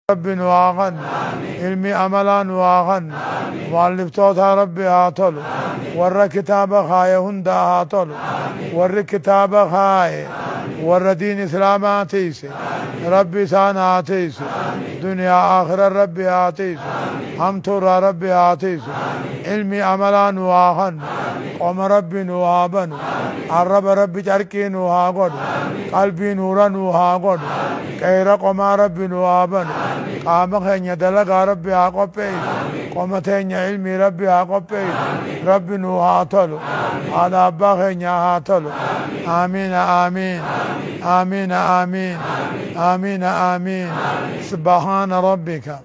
رب نواغن علمي أملا نواغن مؤلف توتا ربي هاتلو ور كتاب خاي هندا هاتلو ور كتاب خاي ور دين إسلام آتيس ربي سان آتيس دنيا آخر ربي آتيس هم ترى ربي آتيس علمي أملا نواغن قوم ربي نوابن الرب ربي تركي نواغن قلبي نورا نواغن كيرا قوم ربي نوابن قام خينيا دلقا ربي عقبي قوم تينيا علمي ربي عقبي ربي نوهاتلو هذا أبا خينيا هاتلو آمين آمين آمين آمين آمين آمين سبحان ربك